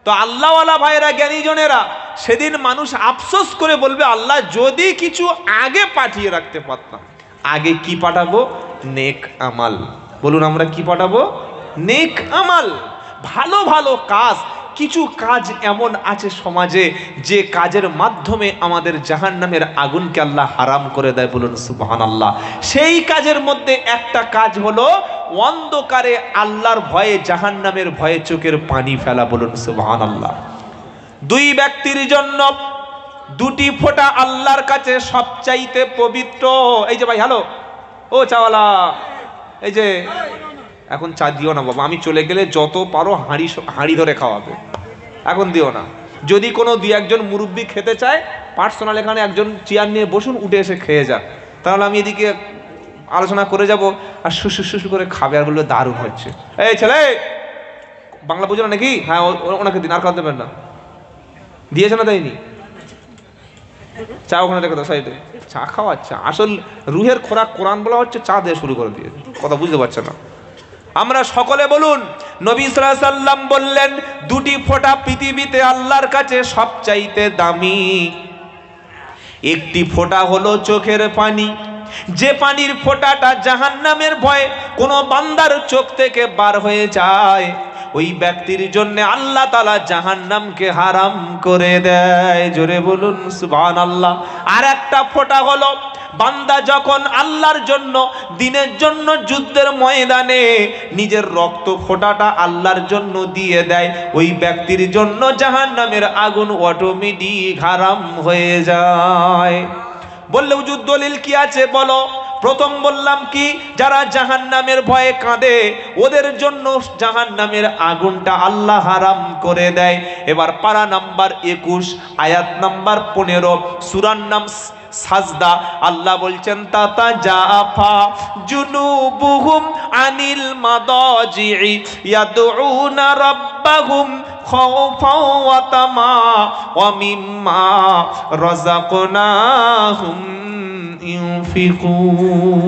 তো আল্লাহওয়ালা ভাইরা, জ্ঞানীজনেরা, সেদিন মানুষ আফসোস করে বলবে, আল্লাহ যদি কিছু আগে পাঠিয়ে রাখতে পারতাম। আগে কি পাঠাবো? নেক আমাল। বলুন, আমরা কি পাঠাবো? নেক আমাল, ভালো ভালো কাজ। কিছু কাজ এমন আছে সমাজে যে কাজের মাধ্যমে আমাদের জাহান্নামের আগুনকে আল্লাহ হারাম করে দেয়। বলুন সুবহানাল্লাহ। সেই কাজের মধ্যে একটা কাজ হলো অন্ধকারে আল্লাহর ভয়ে, জাহান্নামের ভয়ে চোখের পানি ফেলা। বলুন সুবহানাল্লাহ। দুই ব্যক্তির জন্য দুটি ফোঁটা আল্লাহর কাছে সবচাইতে পবিত্র। এই যে ভাই, হ্যালো, ও চাওয়ালা, এই যে এখন চা দিও না বাবা, আমি চলে গেলে যত পারো হাঁড়ি ধরে খাওয়াবে, এখন দিও না। যদি কোনো দুই একজন মুরব্বী খেতে চায়, পার্সোনাল এখানে একজন চেয়ার নিয়ে বসুন, উঠে এসে খেয়ে যাক, তাহলে আমি এদিকে আলোচনা করে যাব আর শুশু করে খাবে, আর বললো দারুণ হচ্ছে। এই ছেলে, বাংলা বুঝো না নাকি? হ্যাঁ, ওনাকে দিন, আর খাওয়া দেবেন না। দিয়েছে না দেয়নি? চা ওখানে রেখে দাও সাইডে। চা খাওয়াচ্ছে, আসল রুহের খোরাক কোরআন বলা হচ্ছে, চা দিয়ে শুরু করে দিয়েছে। কথা বুঝতে পারছে না। আমরা সকলে বলুন, নবী সাল্লাল্লাহু আলাইহি সাল্লাম বললেন, দুটি ফোঁটা পৃথিবীতে আল্লাহর কাছে সবচাইতে দামি। একটি ফোঁটা হলো চোখের পানি, যে পানির ফোঁটাটা জাহান্নামের ভয়ে কোনো বান্দার চোখ থেকে বার হয়ে যায়, ওই ব্যক্তির জন্য আল্লাহ তাআলা জাহান্নামকে হারাম করে দেয়। জোরে বলুন সুবহানাল্লাহ। আর একটা ফোঁটা হলো বান্দা যখন আল্লাহর জন্য, দ্বীনের জন্য যুদ্ধের ময়দানে নিজের রক্ত ফোঁটাটা আল্লাহর জন্য দিয়ে দেয়, ওই ব্যক্তির জন্য জাহান্নামের আগুন অটোমেটিক হারাম হয়ে যায়। বললে হুজুর দলিল কি আছে বলো? প্রথম বললাম কি, যারা জাহান্নামের ভয়ে কাঁদে ওদের জন্য জাহান্নামের আগুনটা আল্লাহ হারাম করে দেয়। এবার পারা নাম্বার 21, আয়াত নাম্বার 15, সূরার নাম সাজদা। আল্লাহ বলছেন, তাতা জাফা জুনুবুহুম আনিল মাদাজি'i ইয়াদউনা রাব্বাহুম খাওফাও ওয়া তামা ওয়া মিম্মা রাযাকনাহুম ইউনফিকুন।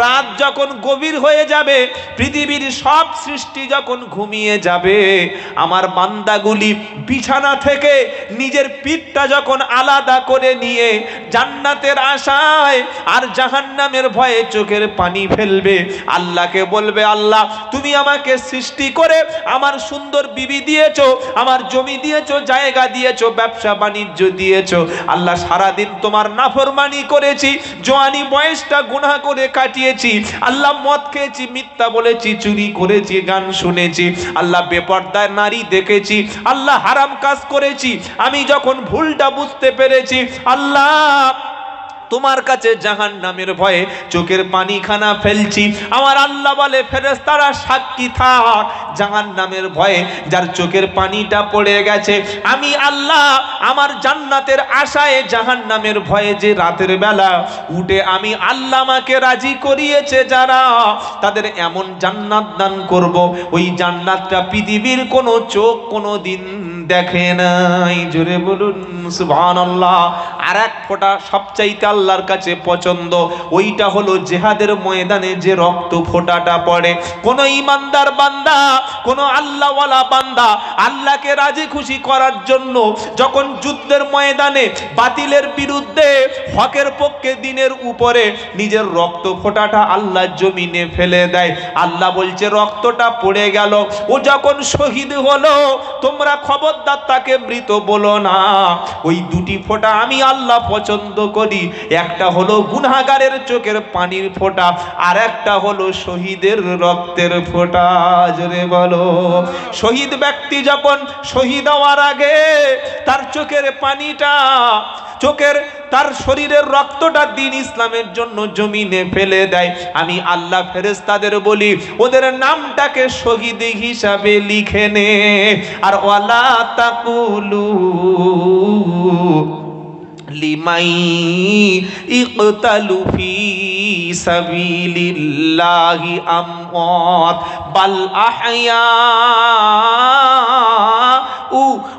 রাত যখন গভীর হয়ে যাবে, পৃথিবীর সব সৃষ্টি যখন ঘুমিয়ে যাবে, আমার বান্দাগুলি বিছানা থেকে নিজের পিঠটা যখন আলাদা করে নিয়ে জান্নাতের আশায় আর জাহান্নামের ভয়ে চোখের পানি ফেলবে, আল্লাহকে বলবে, আল্লাহ তুমি আমাকে সৃষ্টি করে আমার সুন্দর বিবি দিয়েছো, আমার জমি দিয়েছো, জায়গা দিয়েছো, ব্যবসা বাণিজ্য দিয়েছো। আল্লাহ সারাদিন তোমার নাফরমানি করেছি, জওয়ানি বয়সটা গুনাহ করে কাটিয়েছি। আল্লাহ মদ খেয়েছি, মিথ্যা বলেছি, চুরি করেছি, গান শুনেছি। আল্লাহ বেপরদায় নারী দেখেছি। আল্লাহ হারাম কাজ করেছি। আমি যখন ভুলটা বুঝতে পেরেছি, আল্লাহ তোমার কাছে জাহান্নামের ভয়ে চোখের পানিখানা ফেলছি। আমার আল্লাহ বলে, ফেরেশতারা সাক্ষী থাক, জাহান্নামের ভয়ে যার চোখের পানিটা পড়ে গেছে, আমি আল্লাহ আমার জান্নাতের আশায় জাহান্নামের ভয়ে যে রাতের বেলা উঠে আমি আল্লাহ আমাকে রাজি করিয়েছে যারা, তাদের এমন জান্নাত দান করব, ওই জান্নাতটা পৃথিবীর কোনো চোখ কোনো দিন দেখে নাই। জোরে বলুন সুবহানাল্লাহ। আর এক ফোঁটা সবচাইতে আল্লাহর কাছে পছন্দ, ওইটা হলো জিহাদের ময়দানে যে রক্ত ফোঁটাটা পড়ে। কোন ইমানদার বান্দা, কোন আল্লাহওয়ালা বান্দা আল্লাহকে রাজি খুশি করার জন্য যখন যুদ্ধের ময়দানে বাতিলের বিরুদ্ধে হকের পক্ষে দ্বীনের উপরে নিজের রক্ত ফোঁটাটা আল্লাহর জমিনে ফেলে দেয়, আল্লাহ বলছে রক্তটা পড়ে গেল, ও যখন শহীদ হলো, তোমরা খবরদার তাকে মৃত বলো না। ওই দুটি ফোঁটা আমি আল্লাহ পছন্দ করি, একটা হলো গুনাহগারের চোখের পানির ফোঁটা, আর একটা হলো শহীদের রক্তের ফোঁটা। জোরে বলো। শহীদ ব্যক্তি যখন শহীদ হওয়ার আগে তার চোখের পানিটা, তার শরীরের রক্তটা দ্বীন ইসলামের জন্য জমিনে ফেলে দেয়, আমি আল্লাহ ফেরেশতাদের বলি ওদের নামটাকে শহীদ হিসাবে লিখে নে। আর ওয়ালা তাকুলু লিমাই ইকতালু ফি সাবিলিল্লাহি আমওয়াত বাল আহইয়া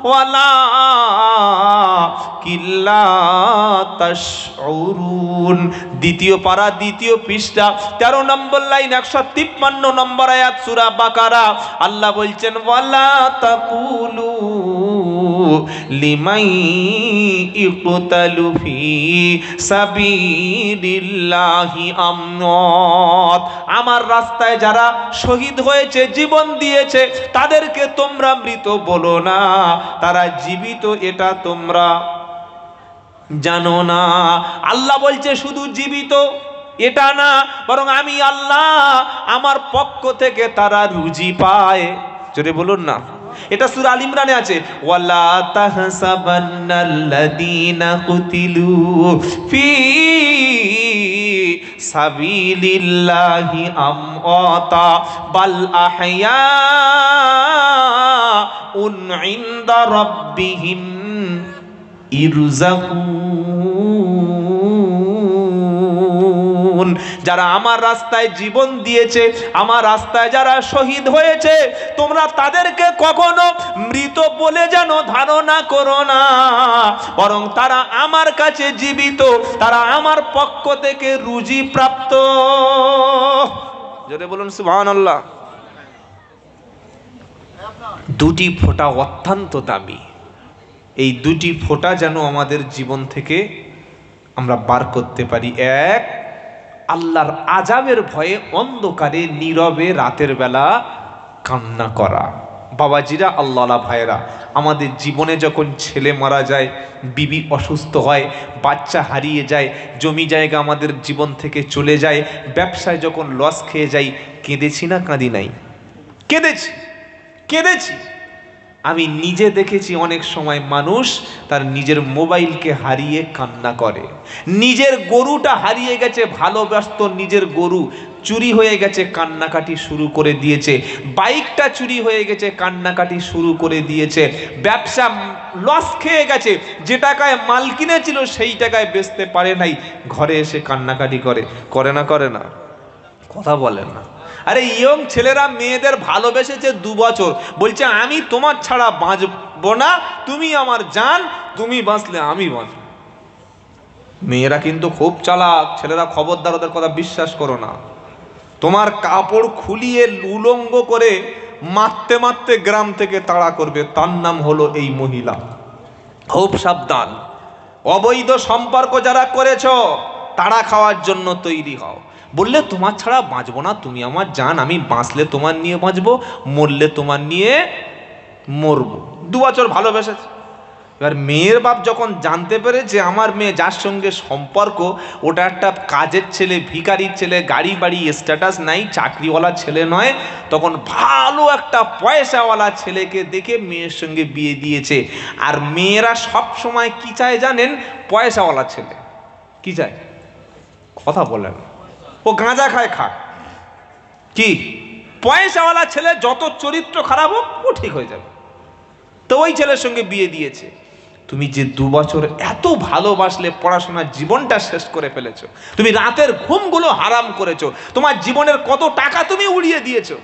ওয়ালা কিল্লা তাশউরুন। দ্বিতীয় পারা, দ্বিতীয় পৃষ্ঠা, 13 নম্বর লাইন, 153 নম্বর আয়াত, সূরা বাকারা। আল্লাহ বলছেন, ওয়ালা তাকুলু লিমান ইকতালু ফি সাবিলিল্লাহি আমওয়াত। আমার রাস্তায় যারা শহীদ হয়েছে, জীবন দিয়েছে, তাদেরকে তোমরা মৃত বলো না, তারা জীবিত, এটা তোমরা জানো না। আল্লাহ বলছে শুধু জীবিত এটা না, বরং আমি আল্লাহ আমার পক্ষ থেকে তারা রুজি পায়। জোরে বলুন না। এটা সূরা আল ইমরানে আছে, ওয়ালা তাহসাবান্নাল্লাযীনা কুতিলু ফি সাবিলিল্লাহি আমওয়াতা বাল আহইয়াউন ইনদা রাব্বিহিম ইরযাকুন। যারা আমার রাস্তায় জীবন দিয়েছে, আমার রাস্তায় যারা শহীদ হয়েছে, তোমরা তাদেরকে কখনো মৃত বলে যেন ধারণা করো না, বরং তারা আমার কাছে জীবিত, তারা আমার পক্ষ থেকে রুজি প্রাপ্ত। জোরে বলুন সুবহানাল্লাহ। দুটি ফোঁটা অত্যন্ত দামি। এই দুটি ফোঁটা যেন আমাদের জীবন থেকে আমরা বার করতে পারি। এক, আল্লাহর আযাবের ভয়ে অন্ধকারে নীরবে রাতের বেলা কান্না করা। বাবাজিরা, আল্লাহওয়ালা ভাইয়েরা, আমাদের জীবনে যখন ছেলে মারা যায়, বিবি অসুস্থ হয়, বাচ্চা হারিয়ে যায়, জমি জায়গা আমাদের জীবন থেকে চলে যায়, ব্যবসায় যখন লস খেয়ে যাই, কেঁদেছি না কাঁদি নাই? কেঁদেছি। আমি নিজে দেখেছি অনেক সময় মানুষ তার নিজের মোবাইলকে হারিয়ে কান্না করে। নিজের গরুটা হারিয়ে গেছে, ভালোবাসত নিজের গরু, চুরি হয়ে গেছে, কান্নাকাটি শুরু করে দিয়েছে। বাইকটা চুরি হয়ে গেছে, কান্নাকাটি শুরু করে দিয়েছে। ব্যবসা লস খেয়ে গেছে, যে টাকায় মাল কিনেছিল সেই টাকায় বেচতে পারে নাই, ঘরে এসে কান্নাকাটি করে না? কথা বলেন না। আরে ইয়ং ছেলেরা মেয়েদের ভালোবেসেছে 2 বছর, বলছে আমি তোমার ছাড়া বাঁচবো না, তুমি আমার জান, তুমি বাঁচলে আমি বাঁচব। মেয়েরা কিন্তু খুব চালাক, ছেলেরা খবরদার ওদের কথা বিশ্বাস করো না। তোমার কাপড় খুলিয়ে উলঙ্গ করে মারতে মারতে গ্রাম থেকে তাড়া করবে, তার নাম হলো এই মহিলা। খুব সাবধান। অবৈধ সম্পর্ক যারা করেছো, তাড়া খাওয়ার জন্য তৈরি হও। বললে তোমার ছাড়া বাঁচবো না, তুমি আমার জান, আমি বাঁচলে তোমার নিয়ে বাঁচবো, মরলে তোমার নিয়ে মরবো। 2 বছর ভালোবেসেছে। এবার মেয়ের বাপ যখন জানতে পেরে যে আমার মেয়ে যার সঙ্গে সম্পর্ক ওটা একটা কাজের ছেলে, ভিখারির ছেলে, গাড়ি বাড়ি স্ট্যাটাস নাই, চাকরিওয়ালা ছেলে নয়, তখন ভালো একটা পয়সাওয়ালা ছেলেকে দেখে মেয়ের সঙ্গে বিয়ে দিয়েছে। আর মেয়েরা সব সময় কি চায় জানেন? পয়সাওয়ালা ছেলে। কি চায়? কথা বলেন। ও গাঁজা খায়, খাক, কি পয়সাওয়ালা ছেলে যত চরিত্র খারাপ হোক ও ঠিক হয়ে যাবে, তো ওই ছেলের সঙ্গে বিয়ে দিয়েছে। তুমি যে 2 বছর এত ভালোবাসলে, পড়াশোনার জীবনটা শেষ করে ফেলেছো, তুমি রাতের ঘুমগুলো হারাম করেছো, তোমার জীবনের কত টাকা তুমি উড়িয়ে দিয়েছো।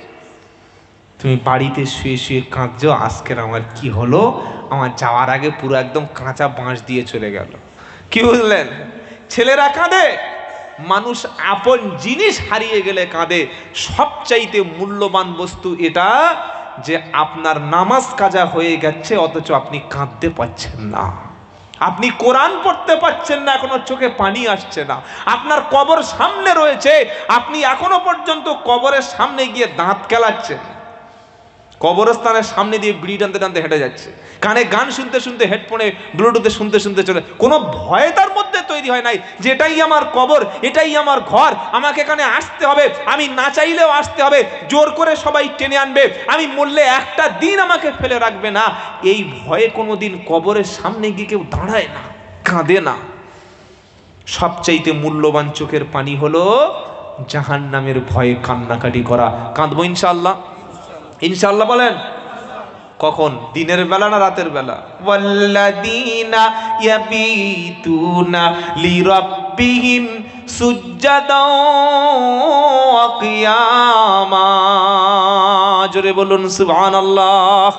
তুমি বাড়িতে শুয়ে শুয়ে কাঁদছো, আজকের আমার কি হলো, আমার যাওয়ার আগে পুরো একদম কাঁচা বাঁশ দিয়ে চলে গেল। কি বুঝলেন? ছেলেরা কাঁদে, মানুষ আপন জিনিস হারিয়ে গেলে কাঁদে। সবচাইতে মূল্যবান বস্তু এটা যে আপনার নামাজ কাজা হয়ে গেছে, অথচ আপনি কাঁদতে পারছেন না, আপনি কোরআন পড়তে পারছেন না, এখনো চোখে পানি আসছে না, আপনার কবর সামনে রয়েছে, আপনি এখনো পর্যন্ত কবরের সামনে গিয়ে দাঁত কেলাচ্ছেন, কবরস্থানের সামনে দিয়ে বিড়ি টানতে টানতে হেঁটে যাচ্ছে, কানে গান শুনতে শুনতে, হেডফোনে ব্লুটুথে শুনতে শুনতে চলে, কোনো ভয় তার মধ্যে তৈরি হয় নাই যে এটাই আমার কবর, এটাই আমার ঘর, আমাকে এখানে আসতে হবে, আমি না চাইলেও আসতে হবে, জোর করে সবাই টেনে আনবে, আমি মরলে একটা দিন আমাকে ফেলে রাখবে না। এই ভয়ে কোনো দিন কবরের সামনে গিয়ে কেউ দাঁড়ায় না, কাঁদে না। সবচাইতে মূল্যবান চোখের পানি হলো জাহান্নামের ভয়ে কান্নাকাটি করা। কাঁদবো ইনশাআল্লাহ? ইনশাআল্লাহ বলেন। কখন? দিনের বেলা না রাতের বেলা? ওয়াল্লাযীনা ইয়াবিতুনা লিরাব্বিহিম সুজদাও ওয়া কিয়ামা। জোরে বলুন সুবহানাল্লাহ।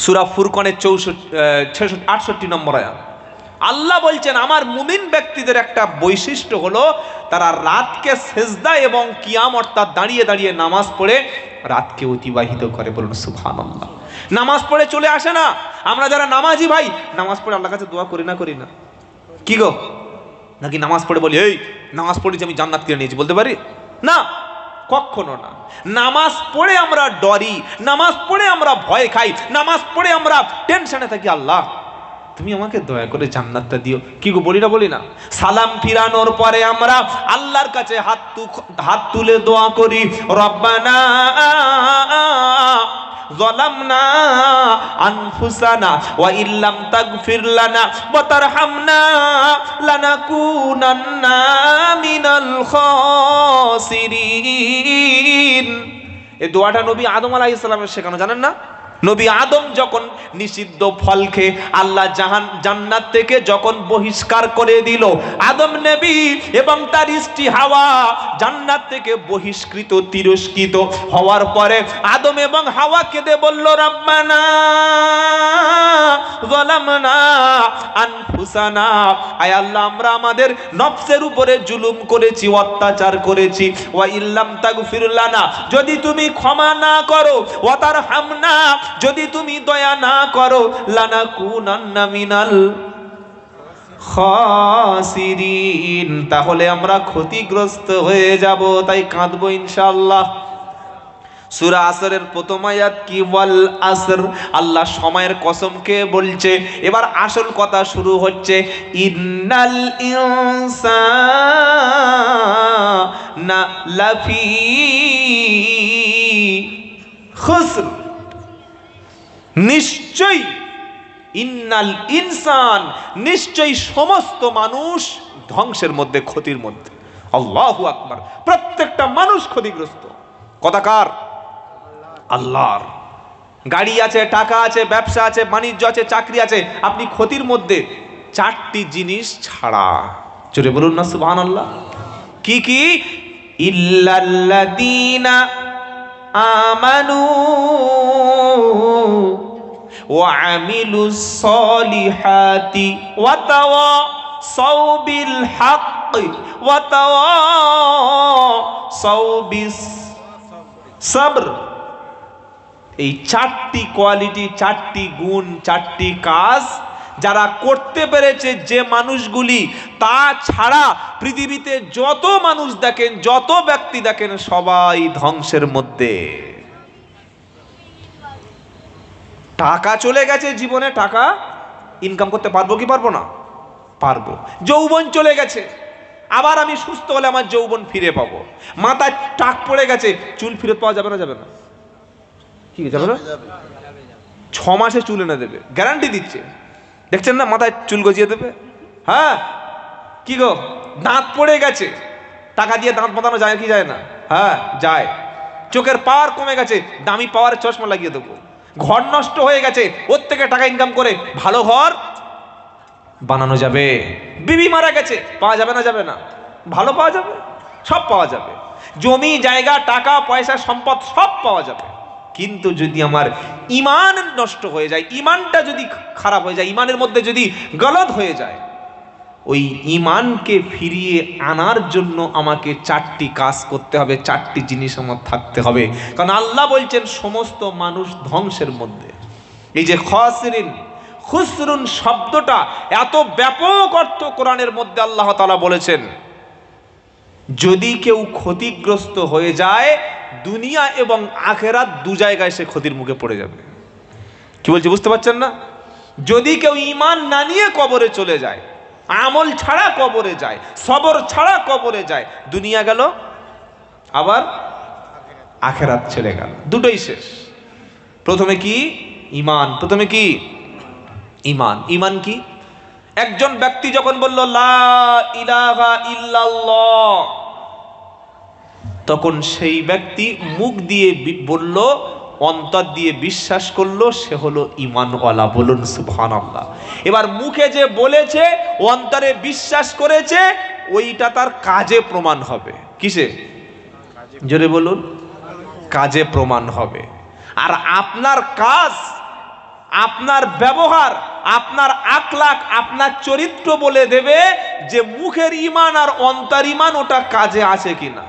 সূরা ফুরকানের 68 নম্বর আয়াত। আল্লাহ বলছেন আমার মুমিন ব্যক্তিদের একটা বৈশিষ্ট্য হলো তারা রাতকে সেজদা এবং কিয়াম অর্থাৎ দাঁড়িয়ে দাঁড়িয়ে নামাজ পড়ে রাতকে অতিবাহিত করে। বলুন সুবহানাল্লাহ। নামাজ পড়ে চলে আসে না। আমরা যারা নামাজি ভাই, নামাজ পড়ে আল্লাহর কাছে দোয়া করি না কি গো? নাকি নামাজ পড়ে বলি এই নামাজ পড়েছি আমি জান্নাত কিনে নিয়েছি, বলতে পারি না? কখনো না। নামাজ পড়ে আমরা ডরি, নামাজ পড়ে আমরা ভয় খাই, নামাজ পড়ে আমরা টেনশনে থাকি, আল্লাহ তুমি আমাকে দয়া করে জান্নাতটা দিও, কি গো বলি না? সালাম ফিরানোর পরে আমরা আল্লাহর কাছে হাত তুলে দোয়া করি, রব্বানা যালামনা আনফুসানা ওয়া ইল্লাম তাগফির লানা ওয়া তারহামনা লানাকুনান্না মিনাল খাসিরিন। এই দোয়াটা নবী আদম আলাইহিস সালামের শেখানো, জানেন না? নবী আদম যখন নিষিদ্ধ ফল খেয়ে আল্লাহ জান্নাত থেকে যখন বহিষ্কার করে দিল, আদম নবী এবং তার স্ত্রী হাওয়া জান্নাত থেকে বহিষ্কৃত তিরস্কৃত হওয়ার পরে আদম এবং হাওয়া কেঁদে বলল, রব্বানা যালামনা আনফুসানা, আয় আল্লাহ আমরা আমাদের নফসের উপরে জুলুম করেছি, অত্যাচার করেছি, ওয়া ইল্লাম তাগফির লানা, যদি তুমি ক্ষমা না করো, ওয়া তারহামনা, যদি তুমি দয়া না করো, লানাকুনান্না মিনাল খাসিরিন, তাহলে আমরা ক্ষতিগ্রস্ত হয়ে যাব, তাই কাঁদবো ইনশাআল্লাহ। সূরা আসরের প্রথম আয়াত কি? ওয়াল আসর, আল্লাহ সময়ের কসমকে বলছে। এবার আসল কথা শুরু হচ্ছে, ইন্নাল ইনসানা লাফি খুসর, নিশ্চয়ই ইন্নাল ইনসান, নিশ্চয়ই সমস্ত মানুষ ধ্বংসের মধ্যে, ক্ষতির মধ্যে। আল্লাহু আকবার। প্রত্যেকটা মানুষ ক্ষতিগ্রস্ত। কথা কার? আল্লাহর। গাড়ি আছে, টাকা আছে, ব্যবসা আছে, বাণিজ্য আছে, চাকরি আছে, আপনি ক্ষতির মধ্যে চারটি জিনিস ছাড়া। জোরে বলুন না সুবহানাল্লাহ। কি কি? ইল্লাল্লাযীনা আমানু ওয়া আমিলুস সলিহাতি ওয়া তাওয়াসাউ বিল হাক্কি ওয়া তাওয়াসাউ বিস সাবর। এই চারটি কোয়ালিটি, চারটি গুণ, চারটি কাজ যারা করতে পেরেছে, যে মানুষগুলি, তা ছাড়া পৃথিবীতে যত মানুষ দেখেন, যত ব্যক্তি দেখেন, সবাই ধ্বংসের মধ্যে। টাকা চলে গেছে জীবনে, টাকা ইনকাম করতে পারবো কি পারবো না? পারবো। যৌবন চলে গেছে, আবার আমি সুস্থ হলে আমার যৌবন ফিরে পাবো। মাথায় টাক পড়ে গেছে, চুল ফিরত পাওয়া যাবে না? যাবে না? কি যাবে না? 6 মাসে চুল এনে দেবে, গ্যারান্টি দিচ্ছে। দেখছেন না, মাথায় চুল গজিয়ে দেবে। হ্যাঁ, কি গো? দাঁত পড়ে গেছে, টাকা দিয়ে দাঁত বাঁধানো যায় কি যায় না? হ্যাঁ যায়। চোখের পাওয়ার কমে গেছে, দামি পাওয়ারের চশমা লাগিয়ে দেবো। ঘর নষ্ট হয়ে গেছে, ওর থেকে টাকা ইনকাম করে ভালো ঘর বানানো যাবে। বিবি মারা গেছে, পাওয়া যাবে না? যাবে না? ভালো পাওয়া যাবে, সব পাওয়া যাবে। জমি জায়গা, টাকা পয়সা, সম্পদ সব পাওয়া যাবে। কিন্তু যদি আমার ঈমান নষ্ট হয়ে যায়, ঈমানটা যদি খারাপ হয়ে যায়, ঈমানের মধ্যে যদি গলদ হয়ে যায়, ওই ঈমানকে ফিরিয়ে আনার জন্য আমাকে চারটি কাজ করতে হবে, চারটি জিনিস আমার থাকতে হবে। কারণ আল্লাহ বলছেন সমস্ত মানুষ ধ্বংসের মধ্যে। এই যে খাসিরিন, খুসরুন শব্দটা এত ব্যাপক অর্থ কোরআনের মধ্যে আল্লাহ তাআলা বলেছেন। যদি কেউ ক্ষতিগ্রস্ত হয়ে যায়, দুনিয়া এবং আখিরাত দু জায়গায় সে ক্ষতির মুখে পড়ে যাবে। কি বলছি বুঝতে পারছেন না? যদি কেউ ঈমান না নিয়ে কবরে চলে যায়, আমল ছাড়া কবরে যায়, সবর ছাড়া কবরে যায়, দুনিয়া গেল, আবার আখিরাত চলে গেল, দুটোই শেষ। প্রথমে কি? ঈমান। প্রথমে কি? ঈমান। ঈমান কি? একজন ব্যক্তি যখন বলল লা ইলাহা ইল্লাল্লাহ, তখন সেই ব্যক্তি মুখ দিয়ে বলল, অন্তর দিয়ে বিশ্বাস করলো, সে হলো ঈমানওয়ালা। বলুন সুবহানাল্লাহ। এবার মুখে যে বলেছে, অন্তরে বিশ্বাস করেছে, ওইটা তার কাজে প্রমাণ হবে। কিসে? জোরে বলুন। কাজে প্রমাণ হবে। আর আপনার কাজ আপনার ব্যবহার, আপনার আখলাক, আপনার চরিত্র বলে দেবে যে মুখের ঈমান আর অন্তর ঈমান ওটা কাজে আছে কিনা।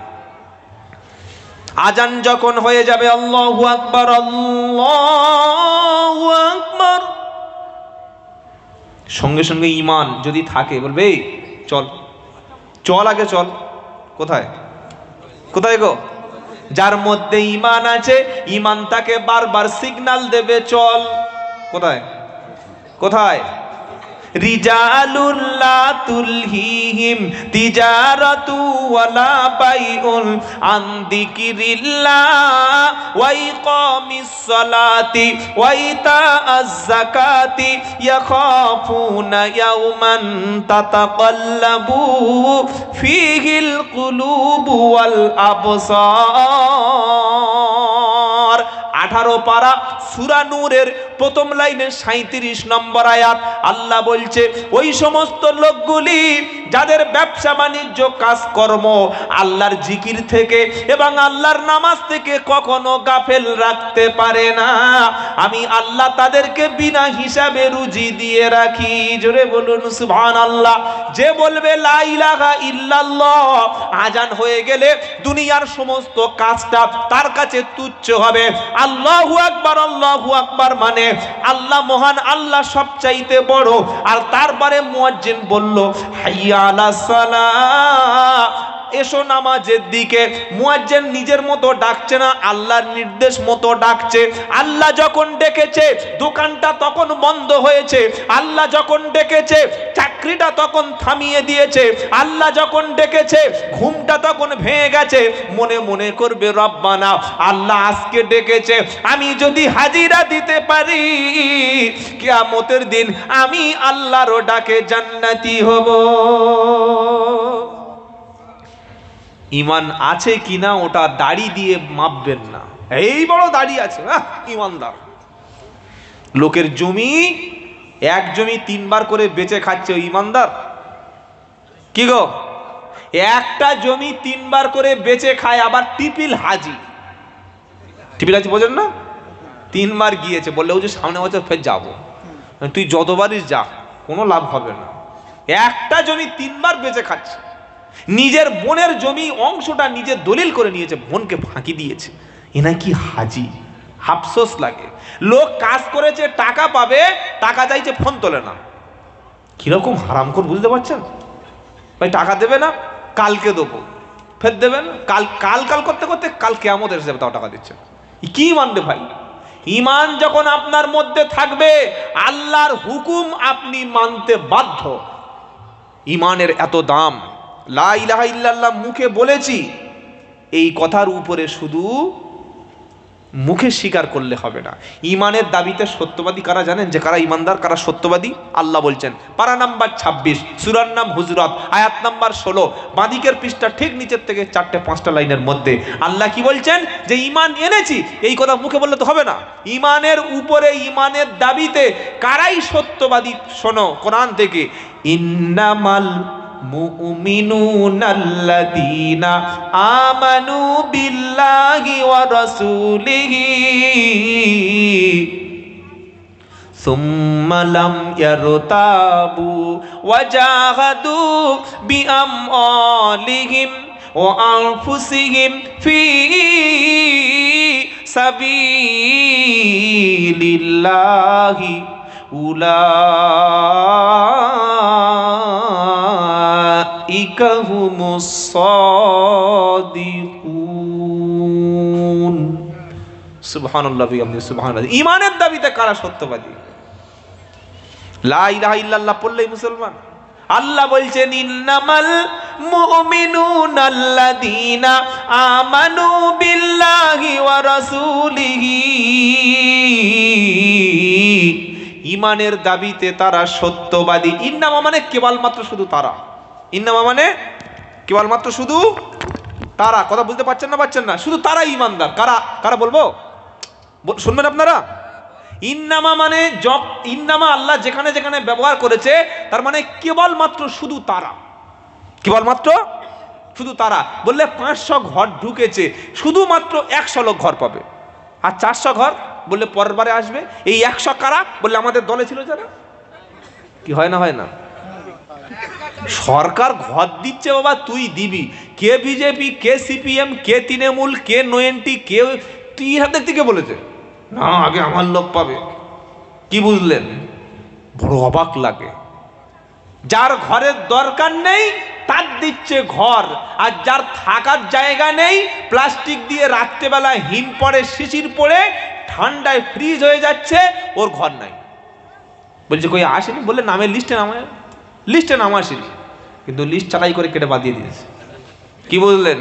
আজান যখন হয়ে যাবে আল্লাহু আকবার আল্লাহু আকবার, সঙ্গে সঙ্গে ঈমান যদি থাকে বলবে এই চল চল, আগে চল। কোথায় কোথায় গো? যার মধ্যে ঈমান আছে, ঈমান তাকে বারবার সিগন্যাল দেবে চল। কোথায় কোথায়? রিজালুল লা তুলহিহিম তিজারাতু ওয়ালা বাইউন আন যিকিরিল্লাহ ওয়া ইকামিস সালাতি ওয়া ইতাআজ যাকাতি ইয়াখাফুনা ইয়াওমান তাতাকাল্লাবু ফীহিল কুলুবু ওয়াল আবসার। 18 পারা সূরা নূরের প্রথম লাইনে 37 নম্বর আয়াত। আল্লাহ বলছে ওই সমস্ত লোকগুলি যাদের ব্যবসা বাণিজ্য কাজকর্ম আল্লাহর জিকির থেকে এবং আল্লাহর নামাজ থেকে কখনো গাফেল রাখতে পারে না, আমি আল্লাহ তাদেরকে বিনা হিসাবে রুজি দিয়ে রাখি। জোরে বলুন সুবহানাল্লাহ। যে বলবে লা ইলাহা ইল্লাল্লাহ, আজান হয়ে গেলে দুনিয়ার সমস্ত কাজটা তার কাছে তুচ্ছ হবে। আল্লাহু আকবার মানে আল্লাহ মহান, আল্লাহ সবচাইতে বড়। আর তারপরে মুয়াজ্জিন বলল হাইয়া আলাস সালাহ, এসো নামাজের দিকে। মুয়াজ্জিন নিজের মতো ডাকছে না, আল্লাহর নির্দেশ মতো ডাকছে। আল্লাহ যখন ডেকেছে দোকানটা তখন বন্ধ হয়েছে, আল্লাহ যখন ডেকেছে চাকরিটা তখন থামিয়ে দিয়েছে, আল্লাহ যখন ডেকেছে ঘুমটা তখন ভেঙে গেছে। মনে মনে করবে রব্বানা, আল্লাহ আজকে ডেকেছে, আমি যদি হাজিরা দিতে পারি কিয়ামতের দিন আমি আল্লাহর ডাকে জান্নাতি হব। ঈমান আছে কিনা ওটা দাড়ি দিয়ে মাপবেন না। এই বড় দাড়ি আছে, ঈমানদার। লোকের জমি, এক জমি 3 বার করে বেচে খাচ্ছে, ওই ঈমানদার? কি গো, একটা জমি 3 বার করে বেচে খায়, আবার টিপিল হাজি। টিপিল হাজি বোঝেন না? 3 বার গিয়েছে, বললে ও যে সামনে বছর ফের যাবো। তুই যতবারই যা কোনো লাভ হবে না। একটা জমি 3 বার বেচে খাচ্ছে। নিজের বোনের জমি অংশটা নিজে দলিল করে নিয়েছে, বোনকে ফাঁকি দিয়েছে। এ নাকি হাজি। আফসোস লাগে। লোক কাজ করেছে, টাকা পাবে, টাকা চাইছে, ফোন তোলে না। কিরকম হারামখোর বুঝতে পারছেন? ভাই টাকা দেবে না, কালকে দেবো, ফের দেবেন, কাল কাল কাল করতে করতে কাল কিয়ামত এসে যাবে, তাও টাকা দিচ্ছে। কি মানবে ভাই? ঈমান যখন আপনার মধ্যে থাকবে আল্লাহর হুকুম আপনি মানতে বাধ্য। ঈমানের এত দাম। লা ইলাহা ইল্লাল্লাহ মুখে বলেছি, এই কথার উপরে শুধু মুখে স্বীকার করলে হবে না। ঈমানের দাবিতে সত্যবাদী কারা জানেন? যে কারা ঈমানদার, কারা সত্যবাদী। আল্লাহ বলছেন পারা নাম্বার 26, সূরার নাম হুজরাত, আয়াত নাম্বার 16, বাঁদিকের পৃষ্ঠা ঠিক নিচের থেকে 4-5টা লাইনের মধ্যে আল্লাহ কি বলছেন? যে ঈমান এনেছি, এই কথা মুখে বললে তো হবে না। ঈমানের উপরে, ঈমানের দাবিতে কারাই সত্যবাদী? শোনো কোরআন থেকে, ইন্নামাল মুমিনুনাল্লাযীনা আমানু বিল্লাহি ওয়া রাসূলিহি সুম্মা লাম ইয়ারতাবু ওয়া জাহাদু বিআমওয়ালিহিম ওয়া আনফুসিহিম ফি সাবিলিল্লাহি উলাইকা হুমুস সাদিকুন। সুবহানাল্লাহ বিহামদিহি সুবহানাল্লাহ। ঈমানের দাবিতে কারা সত্যবাদী? লা ইলাহা ইল্লাল্লাহ পড়লেই মুসলমান। আল্লাহ বলছেন ইন্নামাল মুমিনুনাল্লাযীনা আমানু বিল্লাহি ওয়া রাসূলিহি, ঈমানের দাবিতে তারা সত্যবাদী। ইন্নামা মানে কেবলমাত্র শুধু তারা। ইন্নামা মানে কেবলমাত্র শুধু তারা। কথা বুঝতে পারছেন না? পাচ্ছেন না? শুধু তারা ঈমানদার। কারা কারা বলবো? শুনবেন আপনারা। ইন্নামা মানে ইন্নামা আল্লাহ যেখানে যেখানে ব্যবহার করেছে তার মানে কেবলমাত্র শুধু তারা। কেবলমাত্র শুধু তারা বললে 500 ঘর ঢুকেছে, শুধুমাত্র 100 লোক ঘর পাবে, আর 400 ঘর বললে পরের বারে আসবে। এই 100 কারা বললে আমাদের দলে ছিল যারা। কি হয় না, হয় না? সরকার ঘর দিচ্ছে বাবা, তুই দিবি। কে বিজেপি, কে সিপিএম, কে তৃণমূল, কে নোয়েন্টি, কে তুই হাতে থেকে বলেছে না আগে আমার লোক পাবে। কি বুঝলেন? বড় অবাক লাগে। যার ঘরের দরকার নেই তার দিচ্ছে ঘর, আর যার থাকার জায়গা নেই প্লাস্টিক দিয়ে রাত্রেবেলা হিম পড়ে, শিশির পড়ে, ঠান্ডায় ফ্রিজ হয়ে যাচ্ছে, ওর ঘর নাই। বলছে কই আসেনি? বললে নামের লিস্টে নাম আসেনি, কিন্তু লিস্ট চালাই করে কেটে বাদ দিয়ে দিয়েছে। কি বুঝলেন?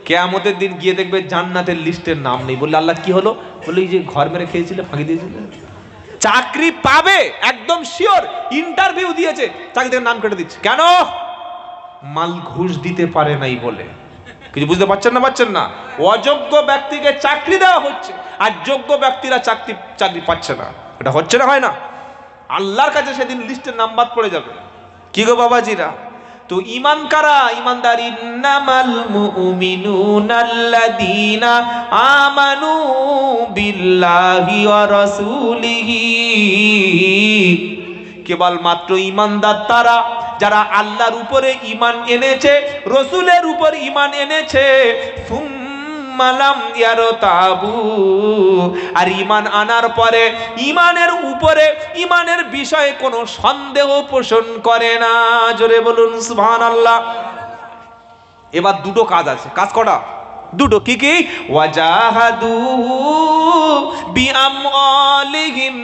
কিয়ামতের দিন গিয়ে দেখবে জান্নাতের লিস্টের নাম নেই। বললে আল্লাহ কি হলো? বললে এই যে ঘর মেরে খেয়েছিলে, ফাঁকি দিয়েছিলে। চাকরি পাবে একদম শিওর, ইন্টারভিউ দিয়েছে, চাকরি থেকে নাম কেটে দিচ্ছে। কেন? মাল ঘুষ দিতে পারে নাই বলে। কিছু বুঝতে পারছেন না? অযোগ্য ব্যক্তিকে চাকরি দেওয়া হচ্ছে, আর যোগ্য ব্যক্তিরা চাকরি পাচ্ছে না। এটা হচ্ছে না, হয় না? আল্লাহর কাছে সেদিন লিস্টের নাম বাদ পড়ে যাবে। কি গো বাবাজিরা? তো ঈমান কারা? ঈমানদার ইন্নামাল মুমিনুনাল্লাযীনা আমানু বিল্লাহি ওয়া রাসূলিহি, কেবলমাত্র ঈমানদার তারা যারা আল্লাহর উপরে ঈমান এনেছে, রাসূলের উপর ঈমান এনেছে, মালাম ইয়ারতাবু, আর ঈমান আনার পরে ঈমানের উপরে, ঈমানের বিষয়ে কোনো সন্দেহ পোষণ করে না। জোরে বলুন সুবহানাল্লাহ। এবার দুটো কাজ আছে। কাজ কটা? দুটো। কি কি? ওয়াজাহাদু বিআমওয়ালিহিম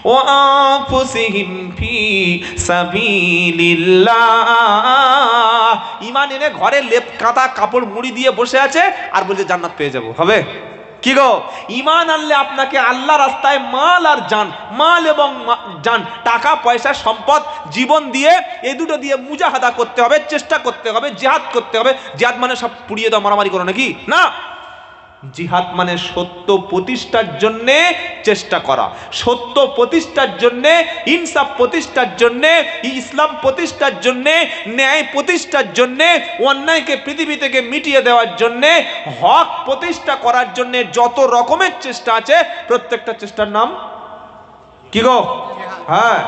ওয়া আনফুসিহিম ফি সাবিলিল্লাহ। ঈমান এনে ঘরে লেপ কাঁথা কাপড় মুড়ি দিয়ে বসে আছে আর বলছে জান্নাত পেয়ে যাব। হবে? কি গো? ঈমান আনলে আপনাকে আল্লাহ রাস্তায় মাল আর জান, মাল এবং জান, টাকা পয়সা সম্পদ জীবন দিয়ে, এই দুটো দিয়ে মুজাহাদা করতে হবে, চেষ্টা করতে হবে, জিহাদ করতে হবে। জিহাদ মানে সব পুড়িয়ে দাও, মারামারি করো নাকি? না, জিহাদ মানে সত্য প্রতিষ্ঠার জন্য চেষ্টা করা, সত্য প্রতিষ্ঠার জন্য, ইনসাফ প্রতিষ্ঠার জন্য, ইসলাম প্রতিষ্ঠার জন্য, ন্যায় প্রতিষ্ঠার জন্য, অন্যায়কে পৃথিবী থেকে মিটিয়ে দেওয়ার জন্য, হক প্রতিষ্ঠা করার জন্য যত রকমের চেষ্টা আছে, প্রত্যেকটা চেষ্টার নাম কি গো? হ্যাঁ,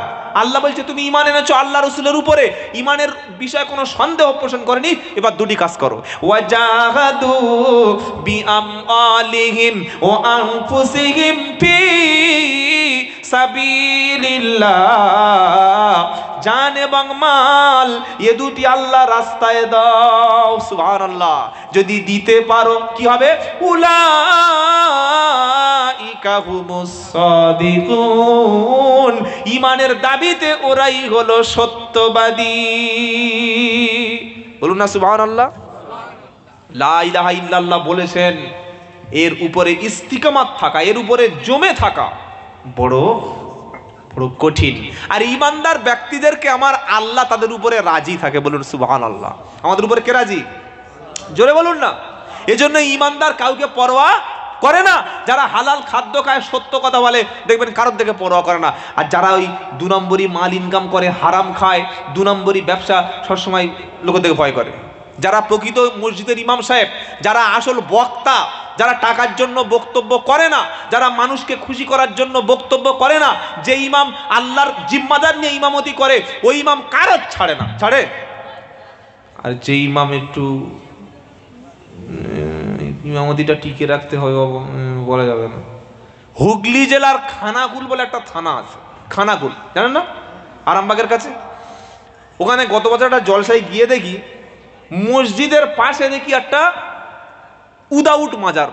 আল্লাহ বলছে তুমি ঈমান এনেছো আল্লাহ রাসূলের উপরে, ঈমানের বিষয়ে কোনো সন্দেহ পোষণ করেনি। এবার দুটি কাজ করো। ওয়াজাহাদু বিআমওয়ালিহিম ওয়া আনফুসিহিম ফি সাবিলিল্লাহ, জান এবং মাল এ দুটি আল্লাহ রাস্তায় দাও। সুবহানাল্লাহ। যদি দিতে পারো কি হবে? উলাইকা হুমুস সাদিকুন, ঈমানের দাবিতে ওরাই হলো সত্যবাদী। বলুন না সুবহানাল্লাহ। লা ইলাহা ইল্লাল্লাহ বলেছেন, এর উপরে ইস্তিকামাত থাকা, এর উপরে জমে থাকা বড় বড় কঠিন। আর ঈমানদার ব্যক্তিদেরকে আমার আল্লাহ তাদের উপরে রাজি থাকে। বলুন সুবহানাল্লাহ। আমাদের উপরে কে রাজি? জোরে বলুন না। এজন্য ঈমানদার কাউকে পরোয়া করে না। যারা হালাল খাদ্য খায়, সত্য কথা বলে, দেখবেন কারোর দিকে পরোয়া করে না। আর যারা ওই 2 নম্বরই মাল ইনকাম করে, হারাম খায়, 2 নম্বরই ব্যবসা, সবসময় লোকের দিকে ভয় করে। যারা প্রকৃত মসজিদের ইমাম সাহেব, যারা আসল বক্তা, যারা টাকার জন্য বক্তব্য করে না, যারা মানুষকে খুশি করার জন্য বক্তব্য করে না, যে ইমাম আল্লাহর জিম্মাদার নিয়ে ইমামতি করে, ওই ইমাম কারো ছাড়ে না, ছাড়ে। আর যে ইমাম একটু ইমামতিটা টিকে রাখতে হয়, বলা যাবে না। হুগলি জেলার খানাকুল বলে একটা থানা আছে, খানাকুল জানেন না? আরামবাগের কাছে। ওখানে গত বছর একটা জলসায় গিয়ে দেখি, মসজিদের পাশে দেখি একটা উদাউট মাজার,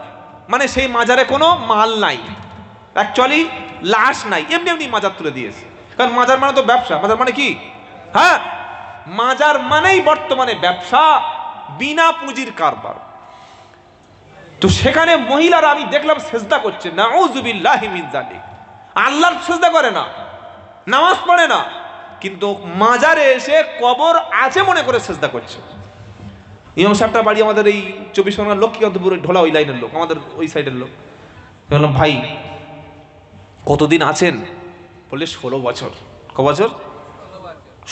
মানে সেই মাজারে কোনো মাল নাই, অ্যাকচুয়ালি লাশ নাই, এমনি এমনি মাজার তুলে দিয়েছে। কারণ মাজার মানে তো ব্যবসা। মাজার মানে কি? হ্যাঁ, মাজার মানেই বর্তমানে ব্যবসা, বিনা পুঁজির কারবার। তো সেখানে মহিলারা আমি দেখলাম সেজদা করছে, নাউযুবিল্লাহি মিন যালিক। আল্লাহর সেজদা করে না, নামাজ পড়ে না, কিন্তু মাজারে এসে কবর আছে মনে করে সেজদা করছে। ইমাম সাহেবটা বাড়ি আমাদের এই 24 পরগনার লক্ষ্মীকান্তপুরের ঢোলা ওই লাইনের লোক, আমাদের ওই সাইডের লোক। বললাম ভাই কতদিন আছেন? বললে 16 বছর। ক বছর?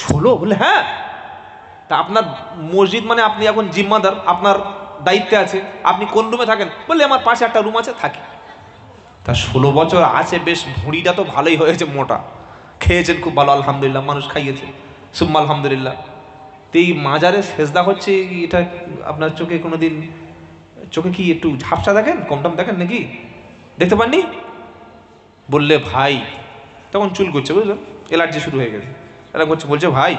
16। বলে হ্যাঁ। তা আপনার মসজিদ মানে আপনি এখন জিম্মাদার, আপনার দায়িত্বে আছে, আপনি কোন রুমে থাকেন? বললে আমার পাশে একটা রুম আছে, থাকি। তা 16 বছর আছে, বেশ ভুঁড়িটা তো ভালোই হয়েছে, মোটা, খেয়েছেন খুব ভালো আলহামদুলিল্লাহ, মানুষ খাইয়েছে সুম্মা আলহামদুলিল্লাহ। তো এই মাজারে সেজদা হচ্ছে, এটা আপনার চোখে কোনোদিন, চোখে কি একটু ঝাপসা দেখেন, কমটম দেখেন নাকি, দেখতে পাননি? বললে ভাই, তখন চুল করছে, বুঝলেন, অ্যালার্জি শুরু হয়ে গেছে, এরকম করছে, বলছে ভাই